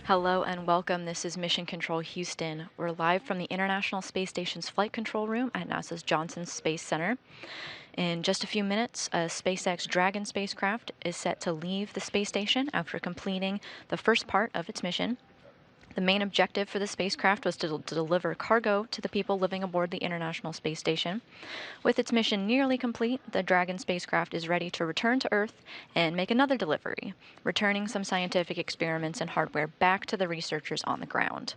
Hello and welcome. This is Mission Control Houston. We're live from the International Space Station's Flight Control Room at NASA's Johnson Space Center. In just a few minutes, a SpaceX Dragon spacecraft is set to leave the space station after completing the first part of its mission. The main objective for the spacecraft was to deliver cargo to the people living aboard the International Space Station. With its mission nearly complete, the Dragon spacecraft is ready to return to Earth and make another delivery, returning some scientific experiments and hardware back to the researchers on the ground.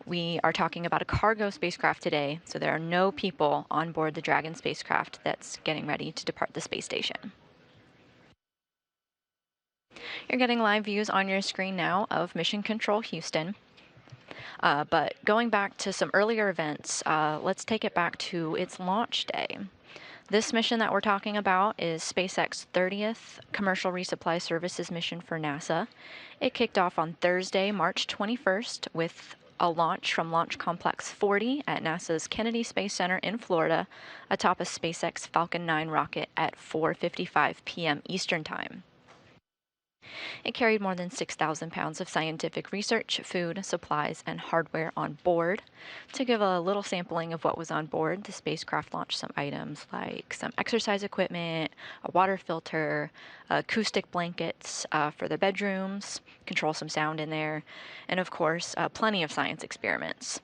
We are talking about a cargo spacecraft today, so there are no people on board the Dragon spacecraft that's getting ready to depart the space station. You're getting live views on your screen now of Mission Control Houston. But going back to some earlier events, let's take it back to its launch day. This mission that we're talking about is SpaceX's 30th Commercial Resupply Services mission for NASA. It kicked off on Thursday, March 21st, with a launch from Launch Complex 40 at NASA's Kennedy Space Center in Florida atop a SpaceX Falcon 9 rocket at 4:55 p.m. Eastern Time. It carried more than 6,000 pounds of scientific research, food, supplies, and hardware on board. To give a little sampling of what was on board, the spacecraft launched some items like some exercise equipment, a water filter, acoustic blankets for their bedrooms, control some sound in there, and of course, plenty of science experiments.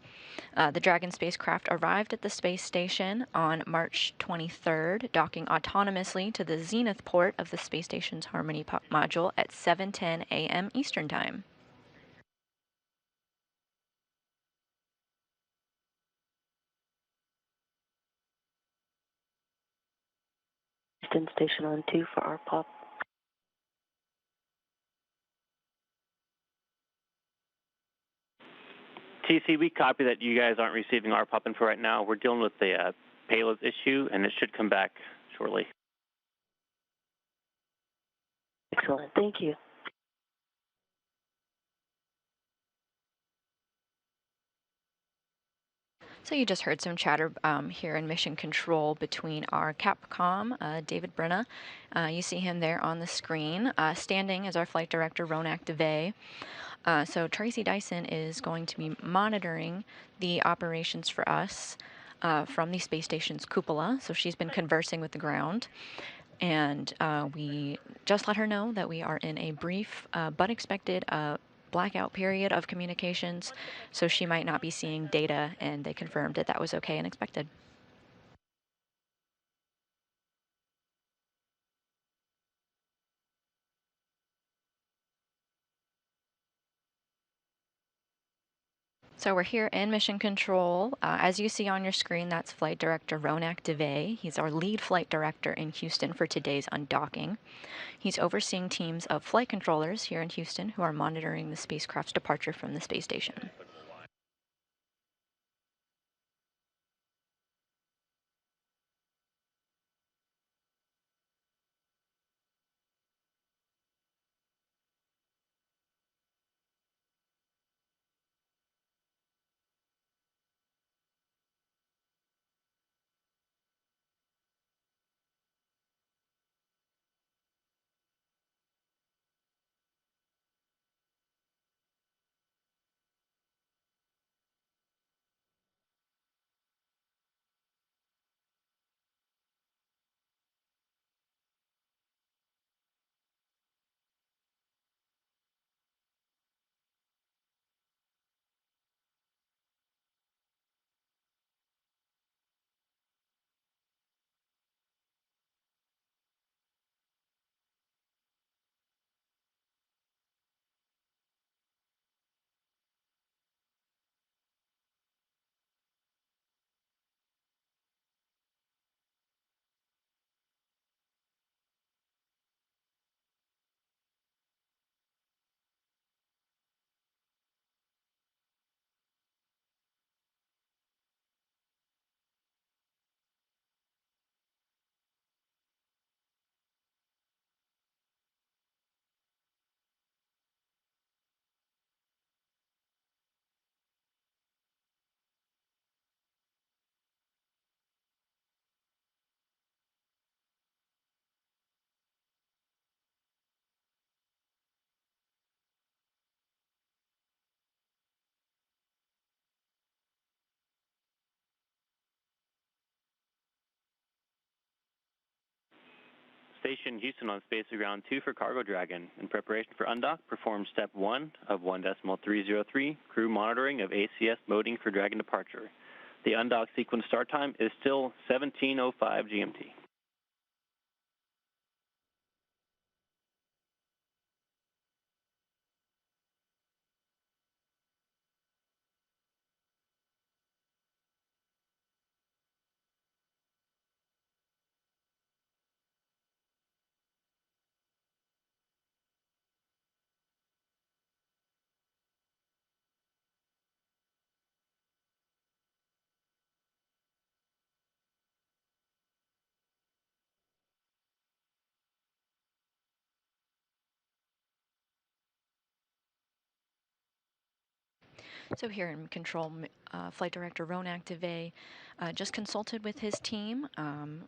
The Dragon spacecraft arrived at the space station on March 23rd, docking autonomously to the zenith port of the space station's Harmony module at 7:10 a.m. Eastern Time. Houston station on 2 for our pop. TC, we copy that you guys aren't receiving our pop info right now. We're dealing with the payload issue, and it should come back shortly. Excellent. Thank you. So you just heard some chatter here in Mission Control between our Capcom, David Brenna. You see him there on the screen. Standing is our flight director, Ronak DeVay. So Tracy Dyson is going to be monitoring the operations for us from the space station's cupola. So she's been conversing with the ground. And we just let her know that we are in a brief but expected blackout period of communications, so she might not be seeing data, and they confirmed that that was okay and expected. So we're here in Mission Control. As you see on your screen, that's Flight Director Ronak DeVay. He's our lead flight director in Houston for today's undocking. He's overseeing teams of flight controllers here in Houston who are monitoring the spacecraft's departure from the space station. Station Houston on Space Ground 2 for Cargo Dragon. In preparation for undock, perform step 1 of 1.303, crew monitoring of ACS moding for Dragon departure. The undock sequence start time is still 17:05 GMT. So here in control, Flight Director Ronak DeVay just consulted with his team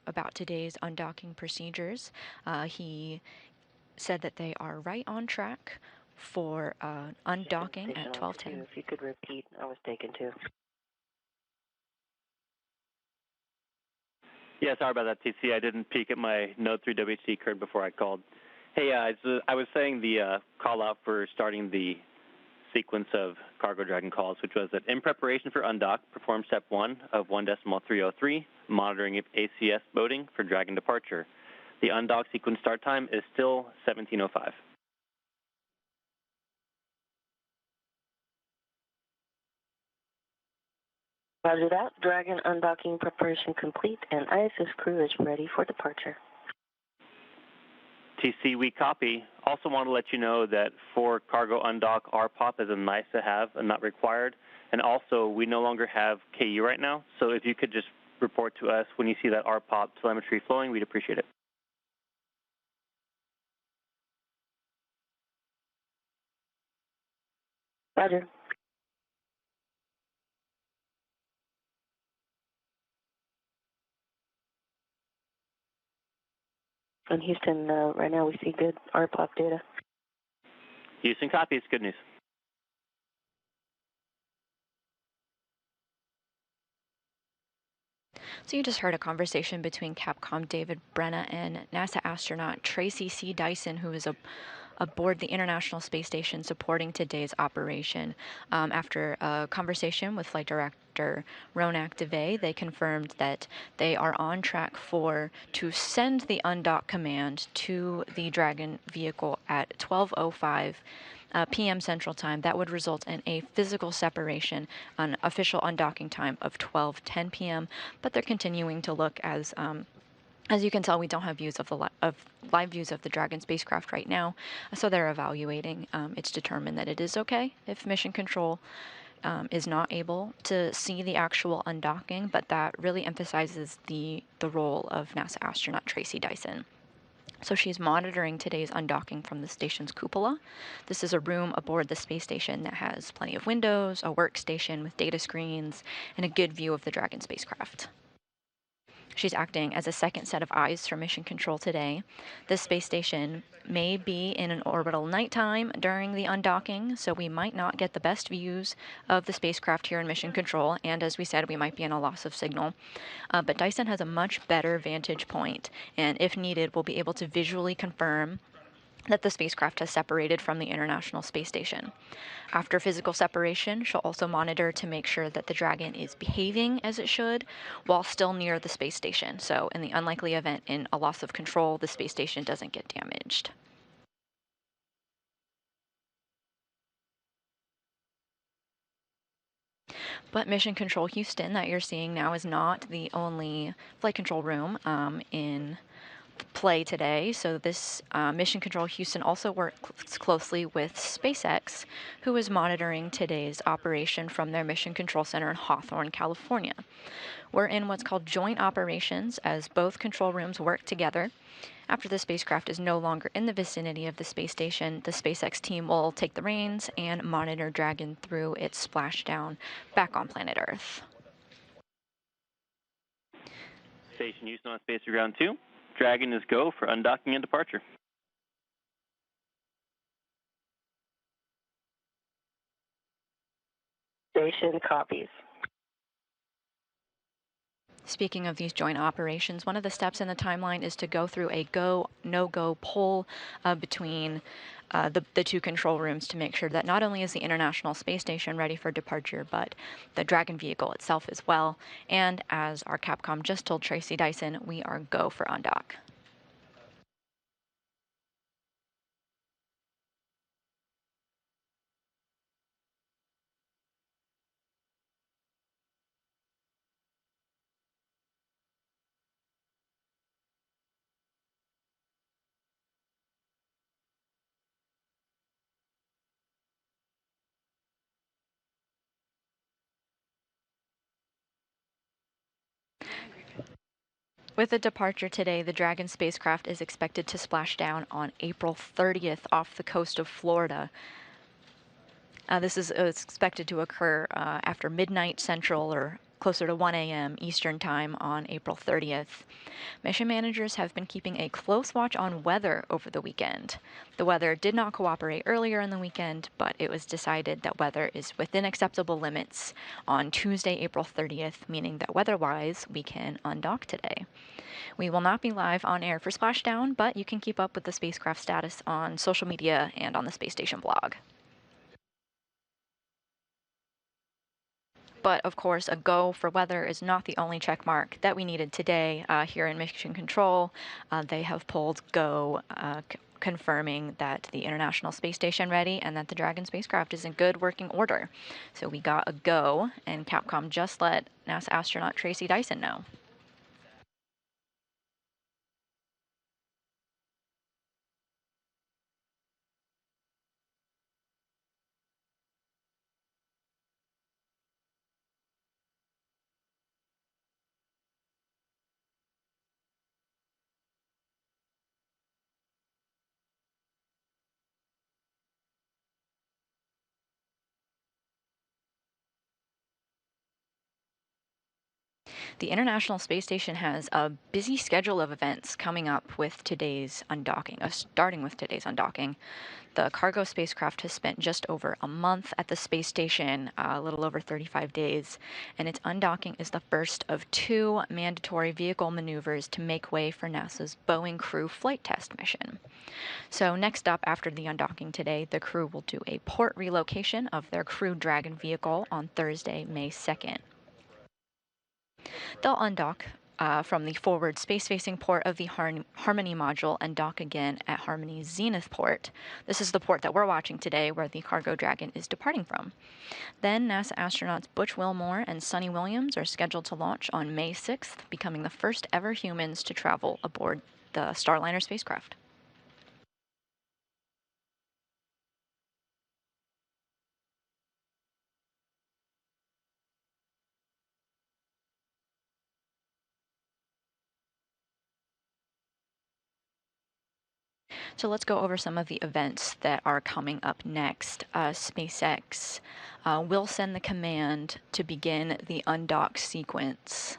about today's undocking procedures. He said that they are right on track for undocking at 12:10. If you could repeat, I was taken too. Yeah, sorry about that, TC. I didn't peek at my Node 3 WHC card before I called. Hey, I was saying the call out for starting the sequence of Cargo Dragon calls, which was that in preparation for undock, perform step 1 of 1.303, monitoring of ACS moding for Dragon departure. The undock sequence start time is still 17:05. Roger that. Dragon undocking preparation complete, and ISS crew is ready for departure. TC, we copy. Also want to let you know that for cargo undock, RPOP is a nice to have and not required. And also, we no longer have KU right now, so if you could just report to us when you see that RPOP telemetry flowing, we'd appreciate it. Roger. In Houston, right now we see good RPOP data. Houston copy, it's good news. So you just heard a conversation between Capcom David Brenna and NASA astronaut Tracy C. Dyson, who is aboard the International Space Station supporting today's operation. After a conversation with Flight Director Ronak DeVay, they confirmed that they are on track to send the undock command to the Dragon vehicle at 12:05 p.m. Central Time. That would result in a physical separation, an official undocking time of 12:10 p.m. But they're continuing to look as you can tell, we don't have views of live views of the Dragon spacecraft right now, so they're evaluating. It's determined that it is okay if Mission Control is not able to see the actual undocking, but that really emphasizes the role of NASA astronaut Tracy Dyson. So she's monitoring today's undocking from the station's cupola. This is a room aboard the space station that has plenty of windows, a workstation with data screens, and a good view of the Dragon spacecraft. She's acting as a second set of eyes for Mission Control today. This space station may be in an orbital nighttime during the undocking, so we might not get the best views of the spacecraft here in Mission Control, and as we said, we might be in a loss of signal. But Dyson has a much better vantage point, and if needed, we'll be able to visually confirm that the spacecraft has separated from the International Space Station. After physical separation, she'll also monitor to make sure that the Dragon is behaving as it should while still near the space station. So in the unlikely event in a loss of control, the space station doesn't get damaged. But Mission Control Houston that you're seeing now is not the only flight control room in play today. So this Mission Control Houston also works closely with SpaceX, who is monitoring today's operation from their Mission Control Center in Hawthorne, California. We're in what's called joint operations as both control rooms work together. After the spacecraft is no longer in the vicinity of the space station, the SpaceX team will take the reins and monitor Dragon through its splashdown back on planet Earth. Station Houston on Space Ground 2. Dragon is go for undocking and departure. Station copies. Speaking of these joint operations, one of the steps in the timeline is to go through a go, no-go poll between the two control rooms to make sure that not only is the International Space Station ready for departure, but the Dragon vehicle itself as well. And as our Capcom just told Tracy Dyson, we are go for undock. With the departure today, the Dragon spacecraft is expected to splash down on April 30th off the coast of Florida. This is expected to occur after midnight Central or closer to 1 a.m. Eastern Time on April 30th. Mission managers have been keeping a close watch on weather over the weekend. The weather did not cooperate earlier in the weekend, but it was decided that weather is within acceptable limits on Tuesday, April 30th, meaning that weather-wise, we can undock today. We will not be live on air for Splashdown, but you can keep up with the spacecraft status on social media and on the space station blog. But of course, a go for weather is not the only check mark that we needed today here in Mission Control. They have pulled go, confirming that the International Space Station ready and that the Dragon spacecraft is in good working order. So we got a go, and Capcom just let NASA astronaut Tracy Dyson know. The International Space Station has a busy schedule of events coming up with today's undocking, starting with today's undocking. The cargo spacecraft has spent just over a month at the space station, a little over 35 days, and its undocking is the first of 2 mandatory vehicle maneuvers to make way for NASA's Boeing Crew flight test mission. So next up after the undocking today, the crew will do a port relocation of their Crew Dragon vehicle on Thursday, May 2nd. They'll undock from the forward space-facing port of the Harmony module and dock again at Harmony's Zenith port. This is the port that we're watching today where the Cargo Dragon is departing from. Then NASA astronauts Butch Wilmore and Sunny Williams are scheduled to launch on May 6th, becoming the first ever humans to travel aboard the Starliner spacecraft. So let's go over some of the events that are coming up next. SpaceX will send the command to begin the undock sequence.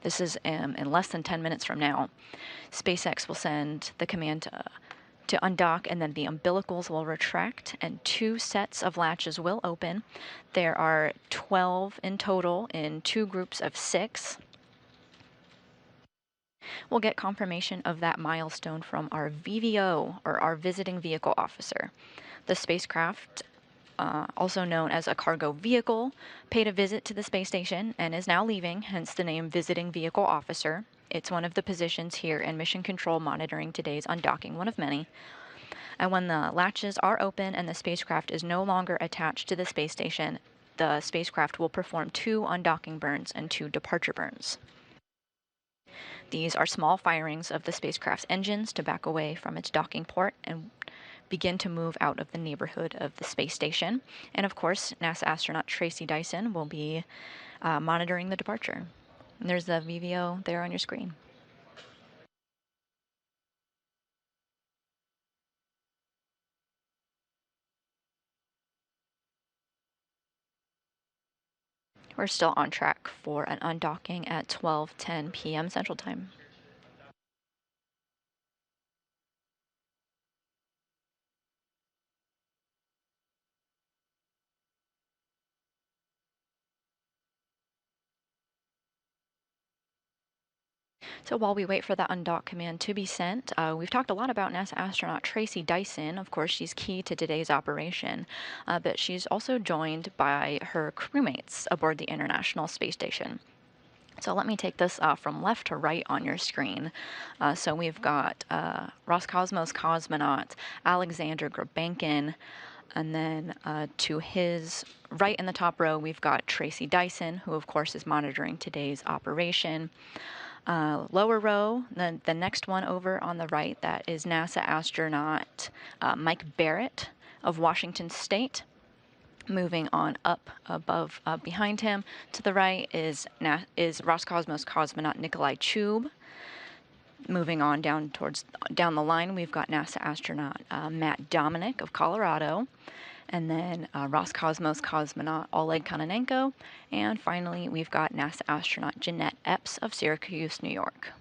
This is in less than 10 minutes from now. SpaceX will send the command to undock, and then the umbilicals will retract, and 2 sets of latches will open. There are 12 in total in 2 groups of 6. We'll get confirmation of that milestone from our VVO, or our Visiting Vehicle Officer. The spacecraft, also known as a cargo vehicle, paid a visit to the space station and is now leaving, hence the name Visiting Vehicle Officer. It's one of the positions here in Mission Control monitoring today's undocking, one of many. And when the latches are open and the spacecraft is no longer attached to the space station, the spacecraft will perform 2 undocking burns and 2 departure burns. These are small firings of the spacecraft's engines to back away from its docking port and begin to move out of the neighborhood of the space station. And of course, NASA astronaut Tracy Dyson will be monitoring the departure. And there's the VVO there on your screen. We're still on track for an undocking at 12:10 p.m. Central Time. So while we wait for that undock command to be sent, we've talked a lot about NASA astronaut Tracy Dyson. Of course, she's key to today's operation, but she's also joined by her crewmates aboard the International Space Station. So let me take this from left to right on your screen. So we've got Roscosmos cosmonaut Alexander Grabankin, and then to his right in the top row, we've got Tracy Dyson, who of course is monitoring today's operation. Lower row, the next one over on the right, that is NASA astronaut Mike Barrett of Washington State. Moving on up above, behind him to the right is Roscosmos cosmonaut Nikolai Chub. Moving on down the line, we've got NASA astronaut Matt Dominic of Colorado, and then Roscosmos cosmonaut Oleg Kononenko, and finally we've got NASA astronaut Jeanette Epps of Syracuse, New York.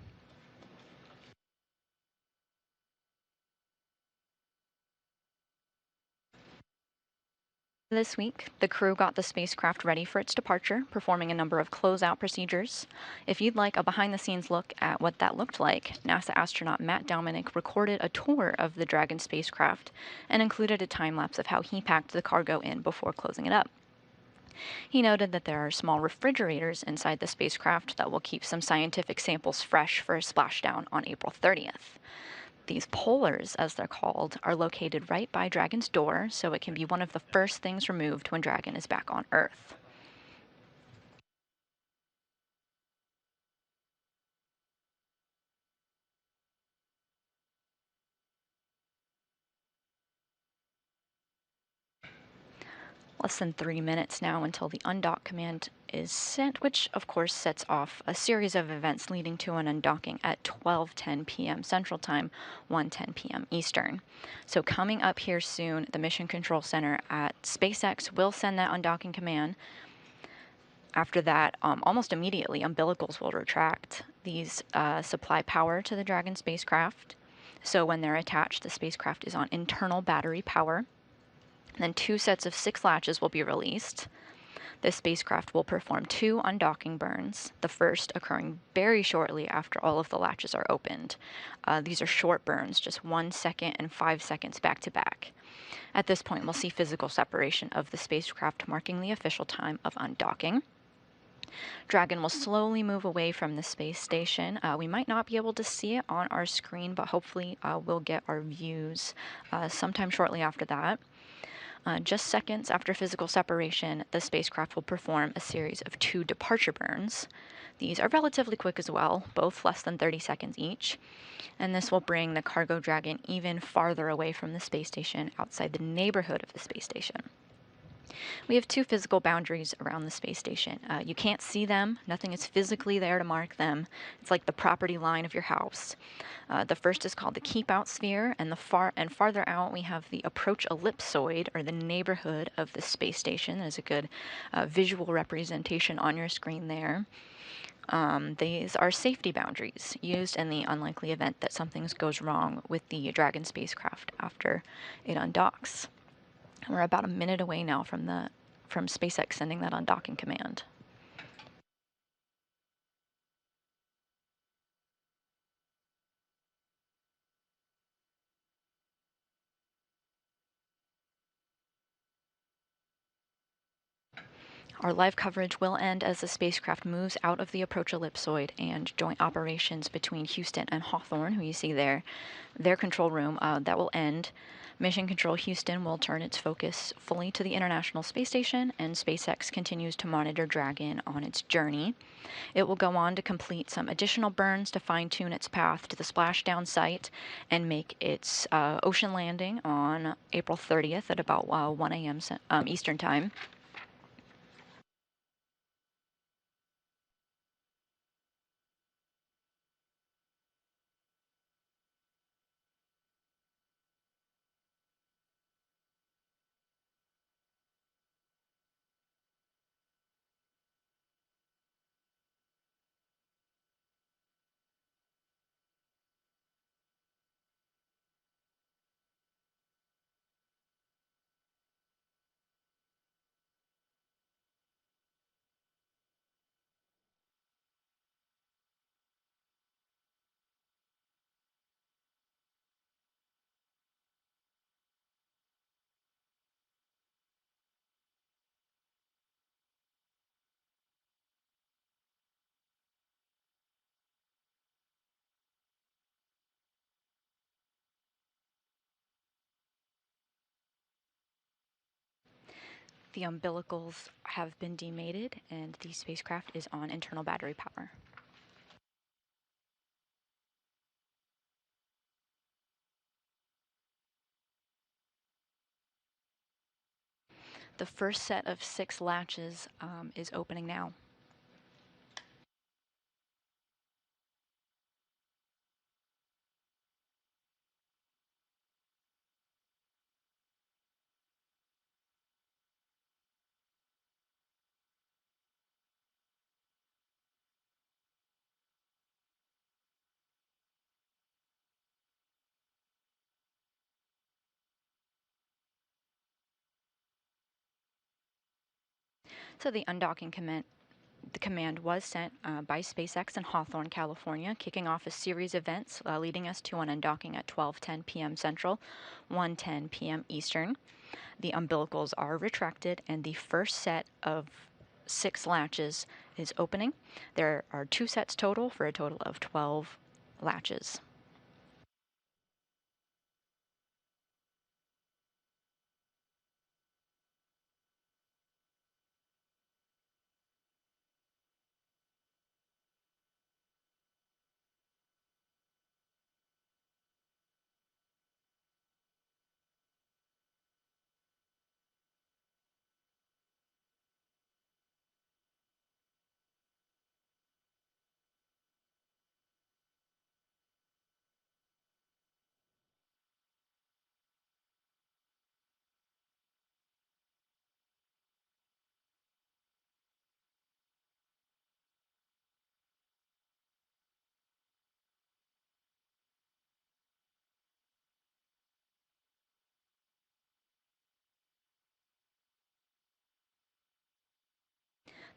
This week, the crew got the spacecraft ready for its departure, performing a number of closeout procedures. If you'd like a behind-the-scenes look at what that looked like, NASA astronaut Matt Dominic recorded a tour of the Dragon spacecraft and included a time-lapse of how he packed the cargo in before closing it up. He noted that there are small refrigerators inside the spacecraft that will keep some scientific samples fresh for a splashdown on April 30th. These polars, as they're called, are located right by Dragon's door, so it can be one of the first things removed when Dragon is back on Earth. Less than 3 minutes now until the undock command is sent, which of course sets off a series of events leading to an undocking at 12:10 p.m. Central Time, 1:10 p.m. Eastern. So coming up here soon, the Mission Control Center at SpaceX will send that undocking command. After that, almost immediately, umbilicals will retract. These supply power to the Dragon spacecraft. So when they're attached, the spacecraft is on internal battery power. Then 2 sets of 6 latches will be released. The spacecraft will perform 2 undocking burns, the first occurring very shortly after all of the latches are opened. These are short burns, just 1 second and 5 seconds back to back. At this point, we'll see physical separation of the spacecraft, marking the official time of undocking. Dragon will slowly move away from the space station. We might not be able to see it on our screen, but hopefully we'll get our views sometime shortly after that. Just seconds after physical separation, the spacecraft will perform a series of 2 departure burns. These are relatively quick as well, both less than 30 seconds each, and this will bring the cargo Dragon even farther away from the space station, outside the neighborhood of the space station. We have 2 physical boundaries around the space station. You can't see them. Nothing is physically there to mark them. It's like the property line of your house. The first is called the keep out sphere, and farther out we have the approach ellipsoid, or the neighborhood of the space station. There's a good visual representation on your screen there. These are safety boundaries used in the unlikely event that something goes wrong with the Dragon spacecraft after it undocks. We're about a minute away now from SpaceX sending that undocking command. Our live coverage will end as the spacecraft moves out of the approach ellipsoid, and joint operations between Houston and Hawthorne, who you see there, their control room, that will end. Mission Control Houston will turn its focus fully to the International Space Station, and SpaceX continues to monitor Dragon on its journey. It will go on to complete some additional burns to fine-tune its path to the splashdown site and make its ocean landing on April 30th at about 1 a.m. Eastern Time. The umbilicals have been demated and the spacecraft is on internal battery power. The first set of 6 latches is opening now. So the undocking command was sent by SpaceX in Hawthorne, California, kicking off a series of events leading us to an undocking at 12:10 p.m. Central, 1:10 p.m. Eastern. The umbilicals are retracted, and the first set of 6 latches is opening. There are 2 sets total for a total of 12 latches.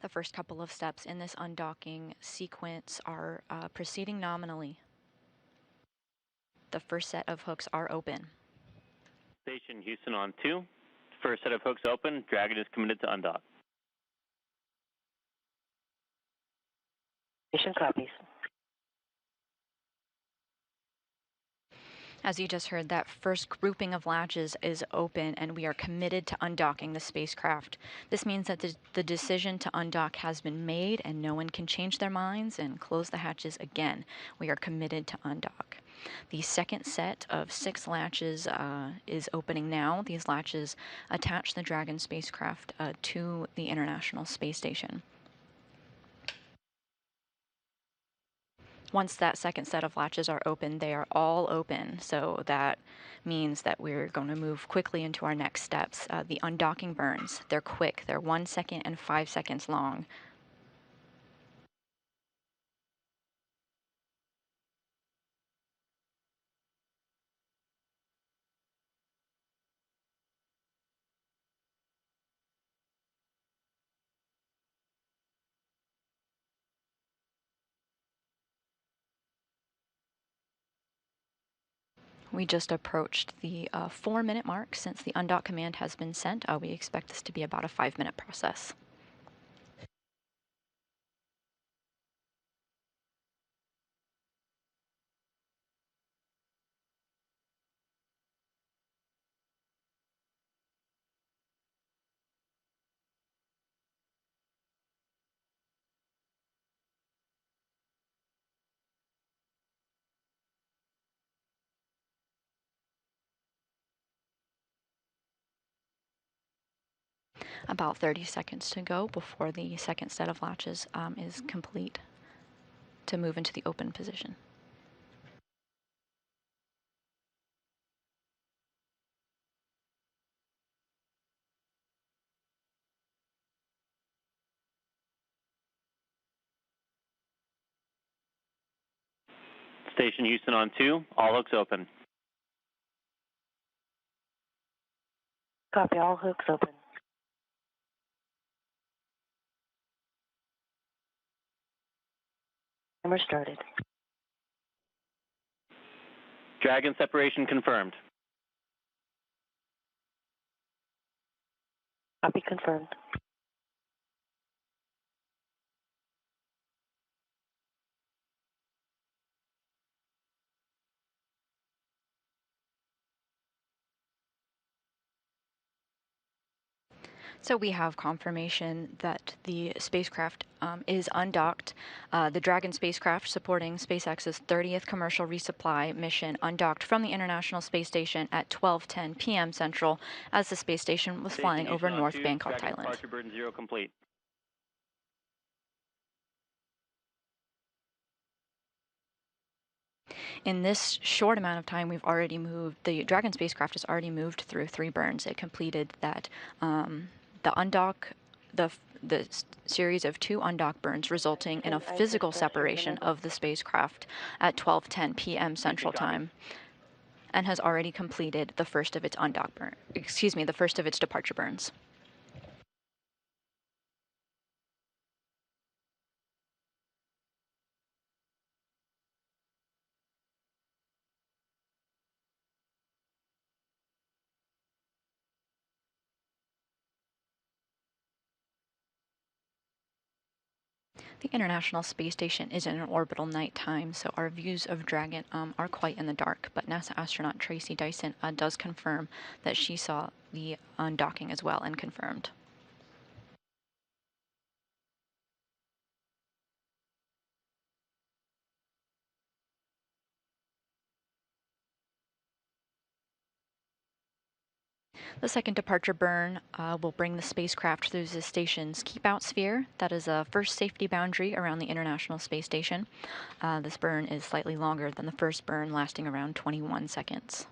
The first couple of steps in this undocking sequence are proceeding nominally. The first set of hooks are open. Station Houston on 2. First set of hooks open. Dragon is committed to undock. Station copies. As you just heard, that first grouping of latches is open and we are committed to undocking the spacecraft. This means that the decision to undock has been made and no one can change their minds and close the hatches again. We are committed to undock. The second set of 6 latches is opening now. These latches attach the Dragon spacecraft to the International Space Station. Once that second set of latches are open, they are all open. So that means that we're going to move quickly into our next steps. The undocking burns, they're quick. They're 1 second and 5 seconds long. We just approached the 4-minute mark since the undock command has been sent. We expect this to be about a 5-minute process. About 30 seconds to go before the second set of latches is complete to move into the open position. Station Houston on 2. All hooks open. Copy, all hooks open. Timer started. Dragon separation confirmed. Copy confirmed. So we have confirmation that the spacecraft is undocked. The Dragon spacecraft, supporting SpaceX's 30th commercial resupply mission, undocked from the International Space Station at 12:10 p.m. Central as the space station was flying over North Bangkok, Dragon Thailand. departure burn 0 complete. In this short amount of time, the Dragon spacecraft has already moved through 3 burns. It completed that, the undock, the series of 2 undock burns, resulting in a physical separation of the spacecraft at 12:10 p.m. Central Time, and has already completed the first of its the first of its departure burns. The International Space Station is in an orbital nighttime, so our views of Dragon are quite in the dark, but NASA astronaut Tracy Dyson does confirm that she saw the undocking as well, and confirmed. The second departure burn will bring the spacecraft through the station's keep-out sphere. That is a first safety boundary around the International Space Station. This burn is slightly longer than the first burn, lasting around 21 seconds.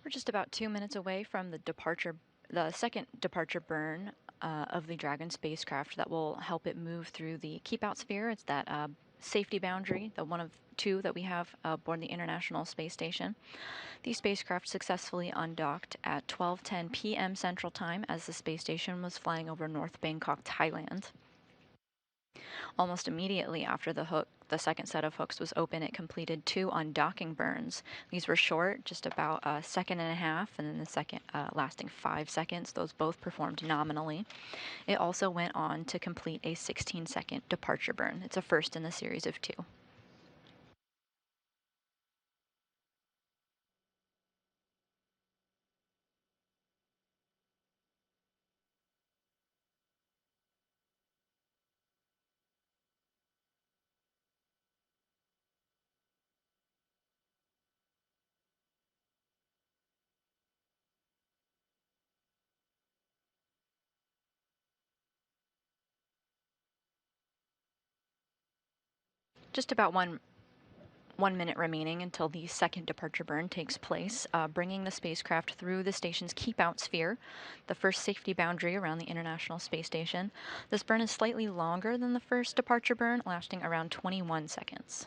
We're just about 2 minutes away from the second departure burn of the Dragon spacecraft that will help it move through the keep-out sphere. It's that safety boundary, the one of 2 that we have aboard the International Space Station. The spacecraft successfully undocked at 12:10 p.m. Central Time as the space station was flying over North Bangkok, Thailand. Almost immediately after the second set of hooks was open, it completed 2 undocking burns. These were short, just about a second and a half, and then the second lasting 5 seconds. Those both performed nominally. It also went on to complete a 16-second departure burn. It's a first in the series of 2. Just about one minute remaining until the second departure burn takes place, bringing the spacecraft through the station's keep-out sphere, the first safety boundary around the International Space Station. This burn is slightly longer than the first departure burn, lasting around 21 seconds.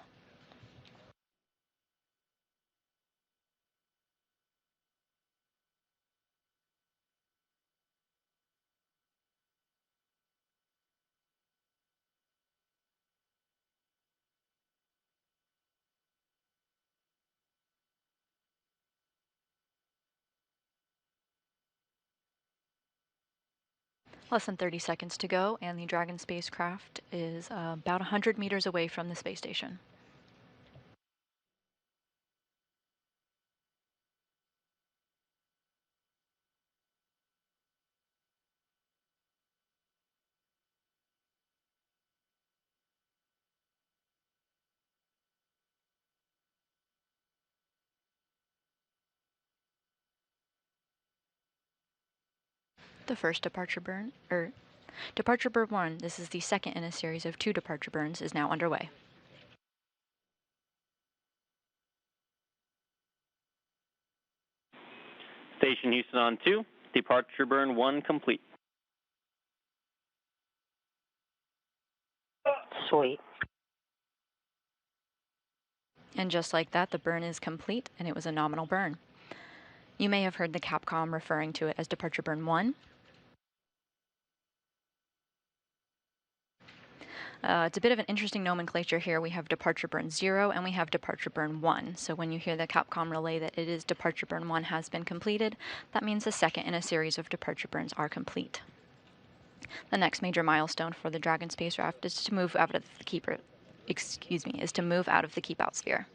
Less than 30 seconds to go, and the Dragon spacecraft is about 100 meters away from the space station. The first departure burn, departure burn 1, this is the second in a series of 2 departure burns, is now underway. Station Houston on 2, departure burn 1 complete. Sweet. And just like that, the burn is complete, and it was a nominal burn. You may have heard the Capcom referring to it as departure burn 1. It's a bit of an interesting nomenclature here. We have departure burn 0 and we have departure burn 1. So when you hear the Capcom relay that it is departure burn 1 has been completed, that means the second in a series of departure burns are complete. The next major milestone for the Dragon spacecraft is to move out of the keep out sphere.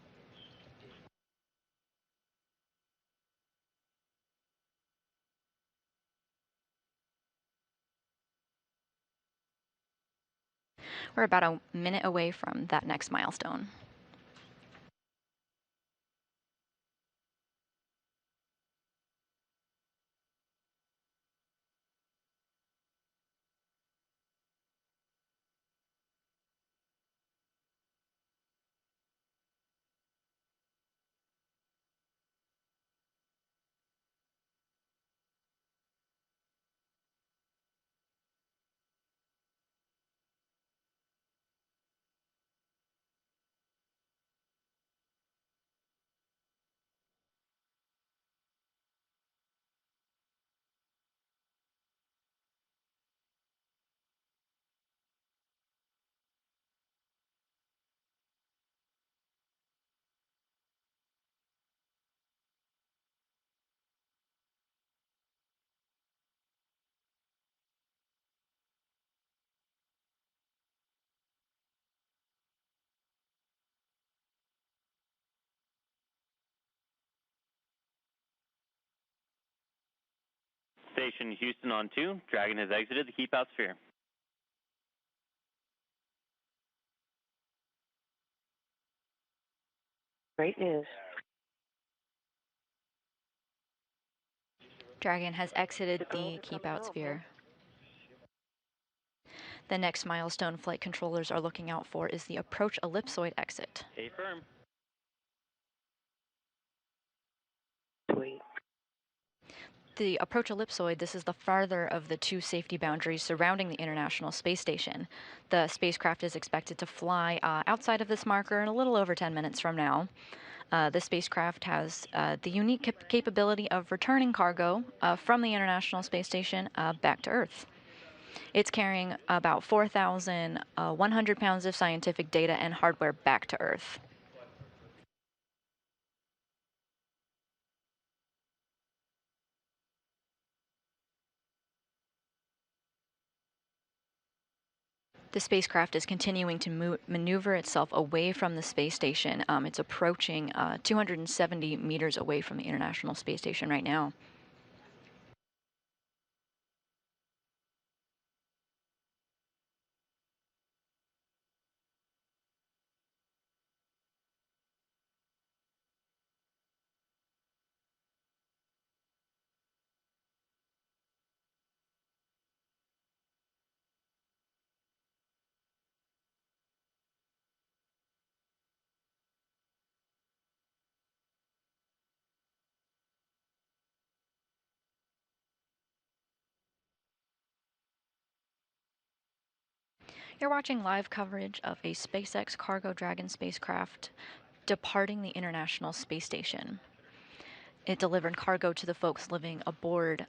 We're about a minute away from that next milestone. Station Houston on 2, Dragon has exited the keep out sphere. Great news. Dragon has exited the keep out sphere. The next milestone flight controllers are looking out for is the approach ellipsoid exit. Stay firm. Sweet. The approach ellipsoid, this is the farther of the 2 safety boundaries surrounding the International Space Station. The spacecraft is expected to fly outside of this marker in a little over 10 minutes from now. The spacecraft has the unique capability of returning cargo from the International Space Station back to Earth. It's carrying about 4,100 pounds of scientific data and hardware back to Earth. The spacecraft is continuing to maneuver itself away from the space station. It's approaching 270 meters away from the International Space Station right now. You're watching live coverage of a SpaceX Cargo Dragon spacecraft departing the International Space Station. It delivered cargo to the folks living aboard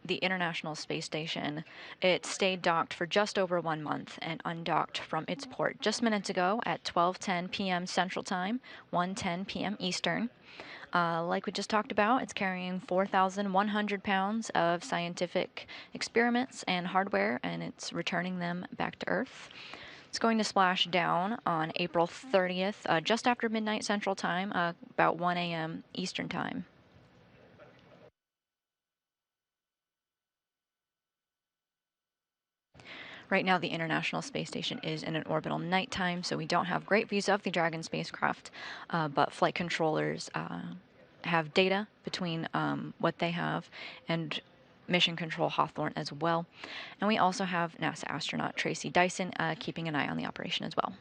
the International Space Station. It stayed docked for just over 1 month and undocked from its port just minutes ago at 12:10 p.m. Central Time, 1:10 p.m. Eastern. Like we just talked about, it's carrying 4,100 pounds of scientific experiments and hardware, and it's returning them back to Earth. It's going to splash down on April 30th, just after midnight Central Time, about 1 a.m. Eastern Time. Right now, the International Space Station is in an orbital nighttime, so we don't have great views of the Dragon spacecraft, but flight controllers have data between what they have, and Mission Control Hawthorne as well. And we also have NASA astronaut Tracy Dyson keeping an eye on the operation as well.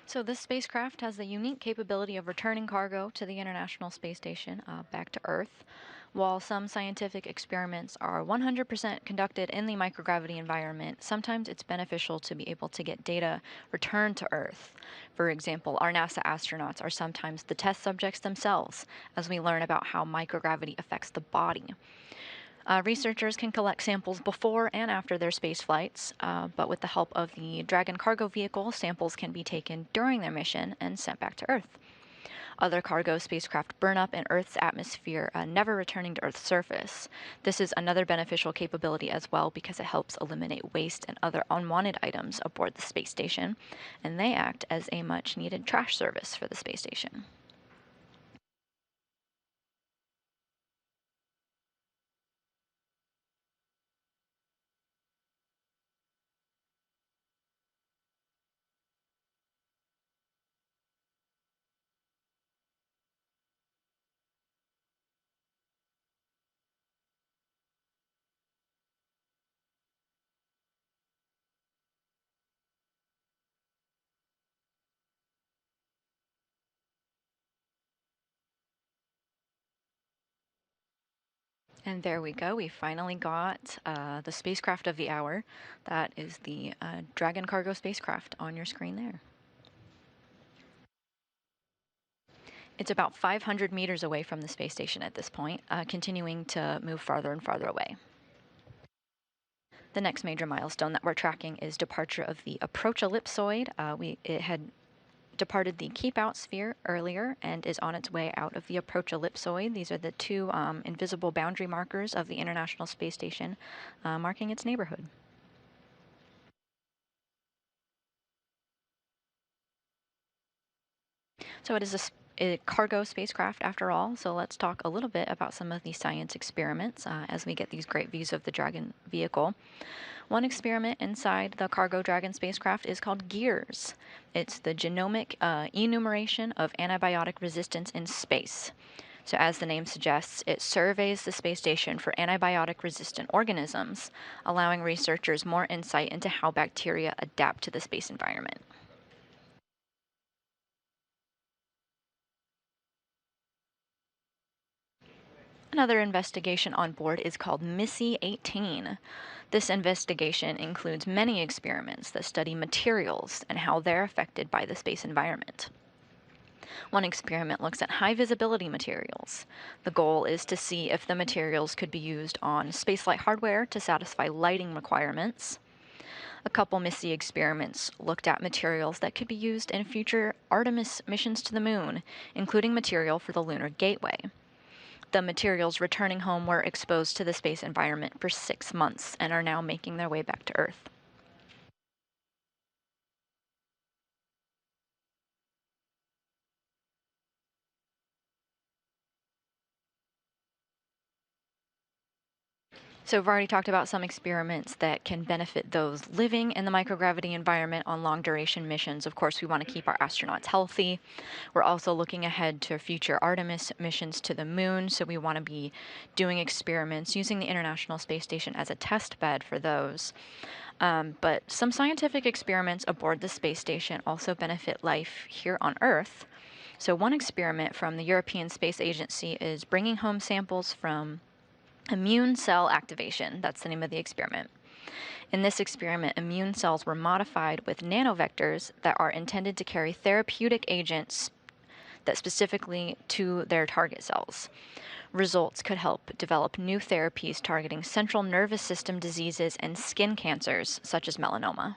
So this spacecraft has the unique capability of returning cargo to the International Space Station back to Earth. While some scientific experiments are 100% conducted in the microgravity environment, sometimes it's beneficial to be able to get data returned to Earth. For example, our NASA astronauts are sometimes the test subjects themselves as we learn about how microgravity affects the body. Researchers can collect samples before and after their space flights, but with the help of the Dragon cargo vehicle, samples can be taken during their mission and sent back to Earth. Other cargo spacecraft burn up in Earth's atmosphere, never returning to Earth's surface. This is another beneficial capability as well because it helps eliminate waste and other unwanted items aboard the space station, and they act as a much needed trash service for the space station. And there we go. We finally got the spacecraft of the hour. That is the Dragon cargo spacecraft on your screen there. It's about 500 meters away from the space station at this point, continuing to move farther and farther away. The next major milestone that we're tracking is departure of the approach ellipsoid. It had departed the keep out sphere earlier and is on its way out of the approach ellipsoid. These are the two invisible boundary markers of the International Space Station, marking its neighborhood. So it is a cargo spacecraft after all, so let's talk a little bit about some of the science experiments as we get these great views of the Dragon vehicle. One experiment inside the Cargo Dragon spacecraft is called GEARS. It's the genomic enumeration of antibiotic resistance in space. So as the name suggests, it surveys the space station for antibiotic-resistant organisms, allowing researchers more insight into how bacteria adapt to the space environment. Another investigation on board is called MISSY 18. This investigation includes many experiments that study materials and how they're affected by the space environment. One experiment looks at high visibility materials. The goal is to see if the materials could be used on spaceflight hardware to satisfy lighting requirements. A couple MISSY experiments looked at materials that could be used in future Artemis missions to the moon, including material for the Lunar Gateway. The materials returning home were exposed to the space environment for 6 months and are now making their way back to Earth. So we've already talked about some experiments that can benefit those living in the microgravity environment on long duration missions. Of course, we want to keep our astronauts healthy. We're also looking ahead to future Artemis missions to the moon, so we want to be doing experiments using the International Space Station as a test bed for those. But some scientific experiments aboard the space station also benefit life here on Earth. So one experiment from the European Space Agency is bringing home samples from immune cell activation. That's the name of the experiment. In this experiment, immune cells were modified with nanovectors that are intended to carry therapeutic agents that specifically to their target cells. Results could help develop new therapies targeting central nervous system diseases and skin cancers, such as melanoma.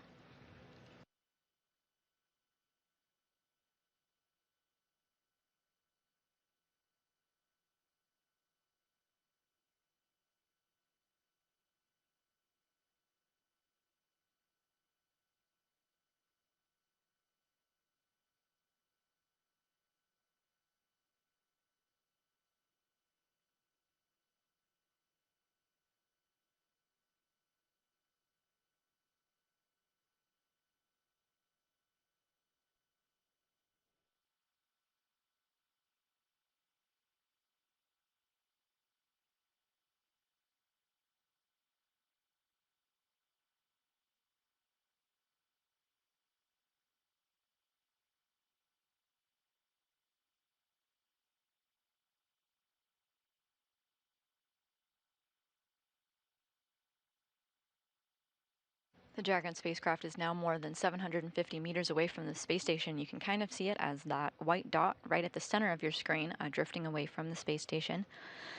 The Dragon spacecraft is now more than 750 meters away from the space station. You can kind of see it as that white dot right at the center of your screen, drifting away from the space station.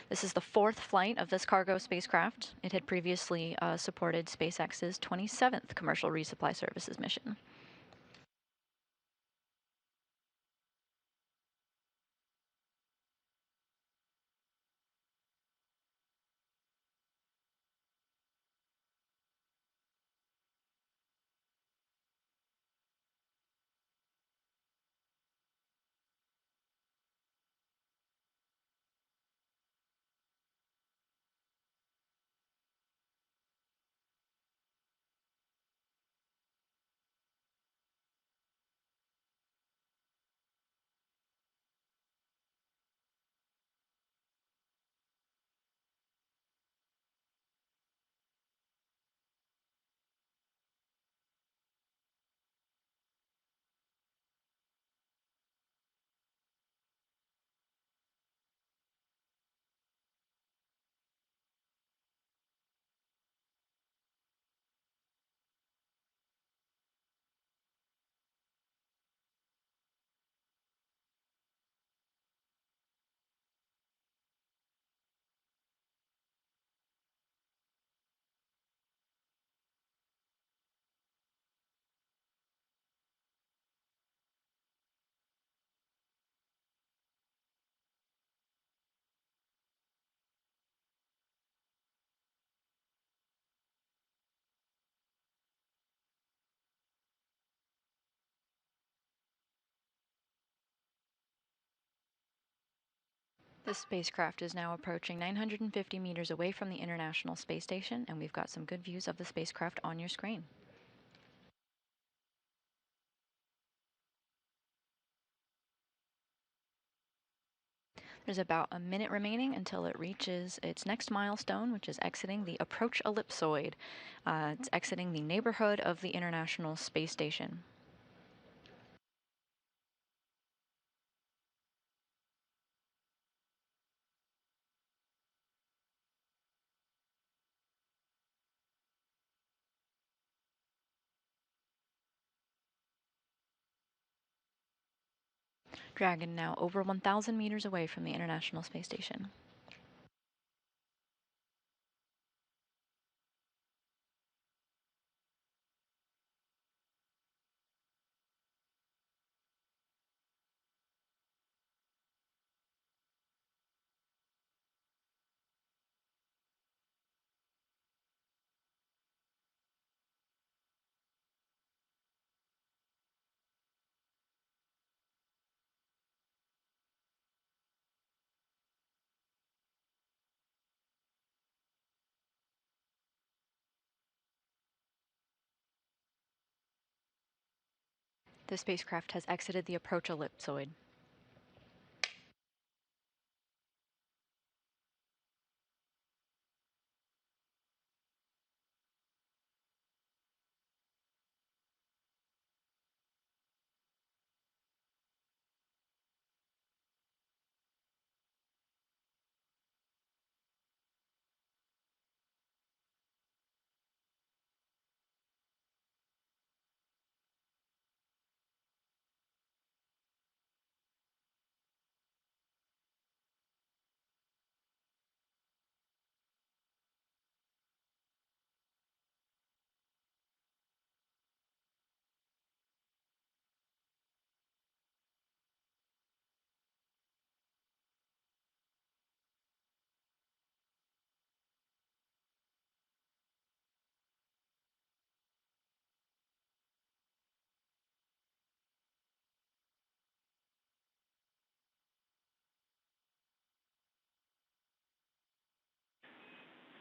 This is the fourth flight of this cargo spacecraft. It had previously supported SpaceX's 27th commercial resupply services mission. This spacecraft is now approaching 950 meters away from the International Space Station, and we've got some good views of the spacecraft on your screen. There's about a minute remaining until it reaches its next milestone, which is exiting the approach ellipsoid. It's exiting the neighborhood of the International Space Station. Dragon now over 1,000 meters away from the International Space Station. The spacecraft has exited the approach ellipsoid.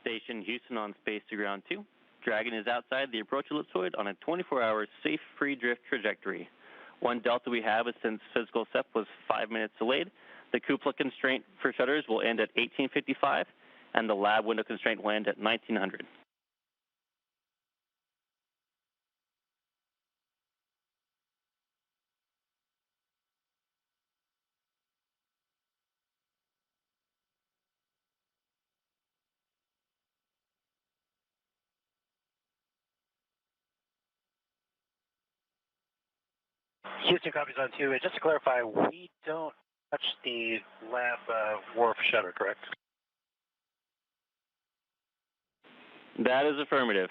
Station Houston on space to ground 2. Dragon is outside the approach ellipsoid on a 24-hour safe free drift trajectory. One delta we have is since physical SEP was 5 minutes delayed. The cupola constraint for shutters will end at 1855, and the lab window constraint will end at 1900. Houston copies on 2. Just to clarify, we don't touch the lab wharf shutter, correct? That is affirmative.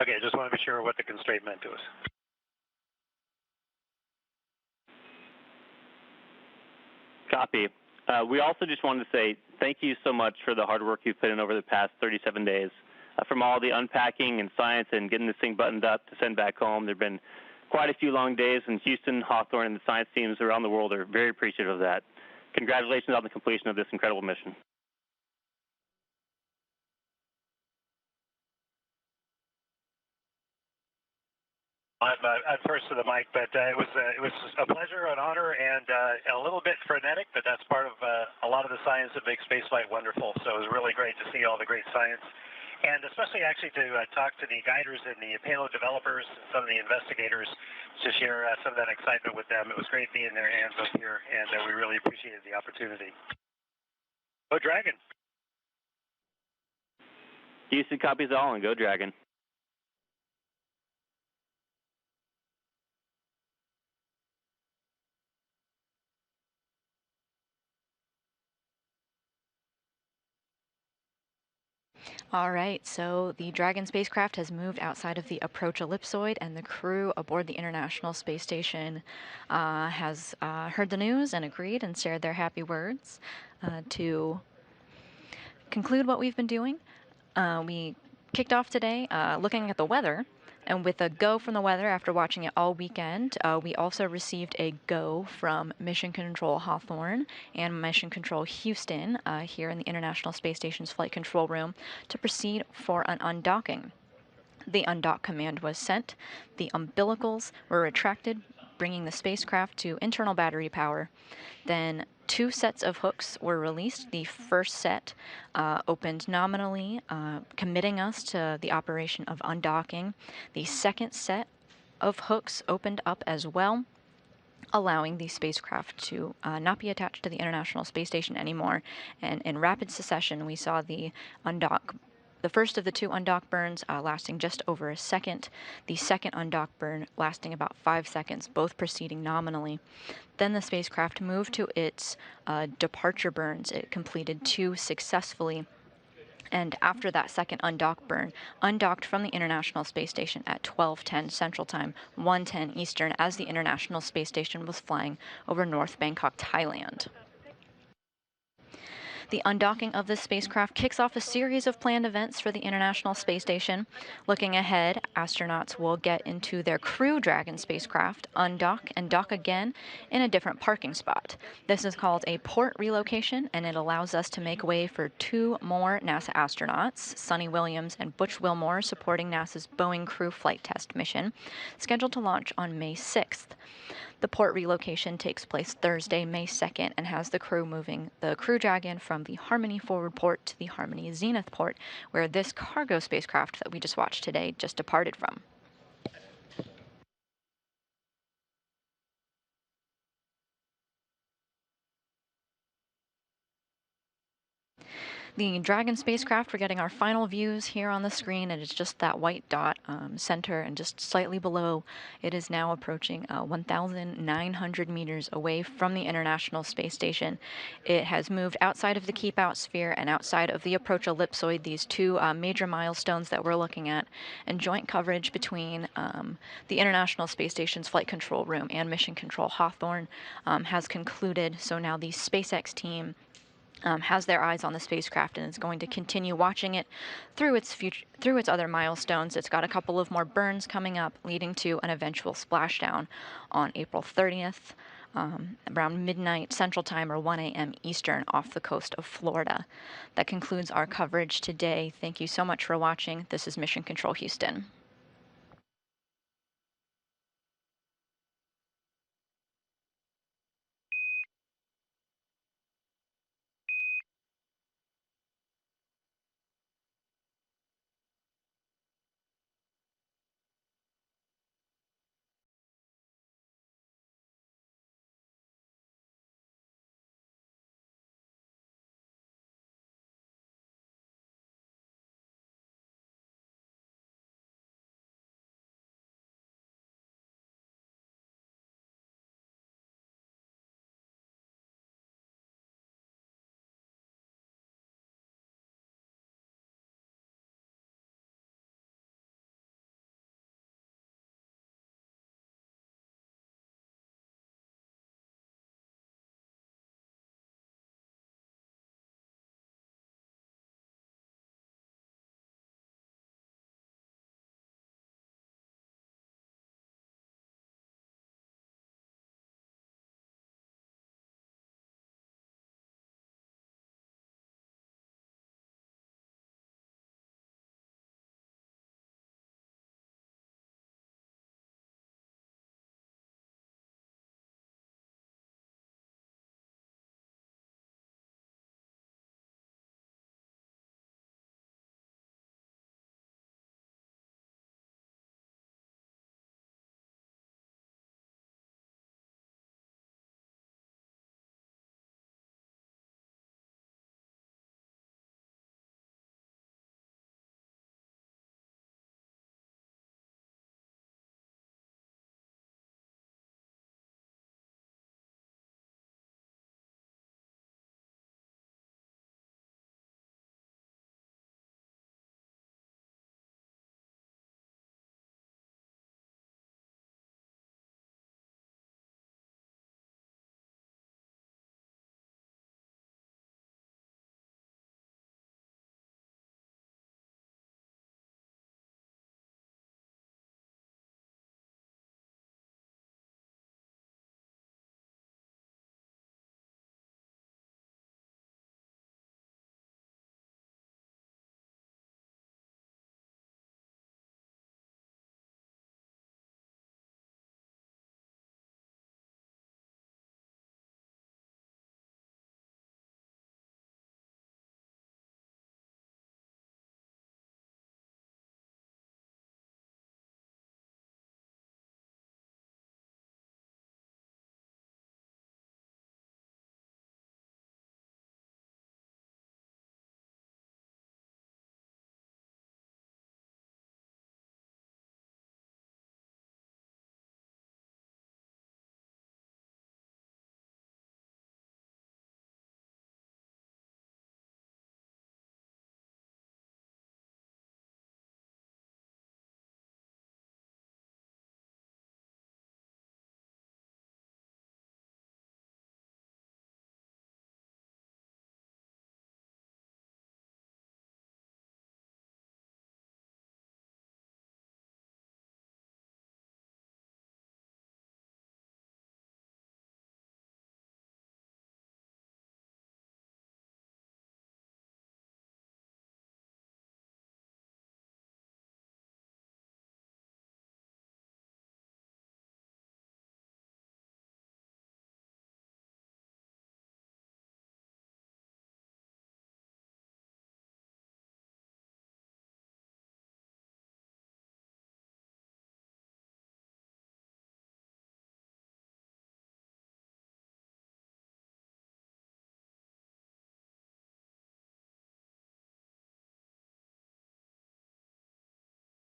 Okay, just want to be sure what the constraint meant to us. Copy. We also just wanted to say thank you so much for the hard work you've put in over the past 37 days. From all the unpacking and science and getting this thing buttoned up to send back home, there have been quite a few long days, and Houston, Hawthorne, and the science teams around the world are very appreciative of that. Congratulations on the completion of this incredible mission. I'm first to the mic, but it was a pleasure, an honor, and a little bit frenetic, but that's part of a lot of the science that makes spaceflight wonderful. So it was really great to see all the great science, and especially actually to talk to the guiders and the payload developers, and some of the investigators, to share some of that excitement with them. It was great being in their hands up here, and we really appreciated the opportunity. Go Dragon! Houston copies all, and go Dragon. All right, so the Dragon spacecraft has moved outside of the approach ellipsoid, and the crew aboard the International Space Station has heard the news and agreed and shared their happy words. To conclude what we've been doing, we kicked off today looking at the weather, and with a go from the weather after watching it all weekend, we also received a go from Mission Control Hawthorne and Mission Control Houston here in the International Space Station's Flight Control Room to proceed for an undocking. The undock command was sent, the umbilicals were retracted, bringing the spacecraft to internal battery power. Then 2 sets of hooks were released. The first set opened nominally, committing us to the operation of undocking. The second set of hooks opened up as well, allowing the spacecraft to not be attached to the International Space Station anymore. And in rapid succession, we saw the undock. The first of the 2 undock burns lasting just over a second, the second undock burn lasting about 5 seconds, both proceeding nominally. Then the spacecraft moved to its departure burns. It completed 2 successfully, and after that second undock burn, undocked from the International Space Station at 12:10 Central Time, 1:10 Eastern, as the International Space Station was flying over North Bangkok, Thailand. The undocking of this spacecraft kicks off a series of planned events for the International Space Station. Looking ahead, astronauts will get into their Crew Dragon spacecraft, undock, and dock again in a different parking spot. This is called a port relocation, and it allows us to make way for 2 more NASA astronauts, Sonny Williams and Butch Wilmore, supporting NASA's Boeing Crew Flight Test mission, scheduled to launch on May 6th. The port relocation takes place Thursday, May 2nd, and has the crew moving the Crew Dragon from the Harmony forward port to the Harmony Zenith port, where this cargo spacecraft that we just watched today just departed from. The Dragon spacecraft, we're getting our final views here on the screen, and it's just that white dot center, and just slightly below, it is now approaching 1,900 meters away from the International Space Station. It has moved outside of the keep out sphere and outside of the approach ellipsoid, these 2 major milestones that we're looking at, and joint coverage between the International Space Station's Flight Control Room and Mission Control Hawthorne has concluded. So now the SpaceX team has their eyes on the spacecraft and is going to continue watching it through its other milestones. It's got a couple of more burns coming up, leading to an eventual splashdown on April 30th, around midnight Central Time or 1 a.m. Eastern off the coast of Florida. That concludes our coverage today. Thank you so much for watching. This is Mission Control Houston.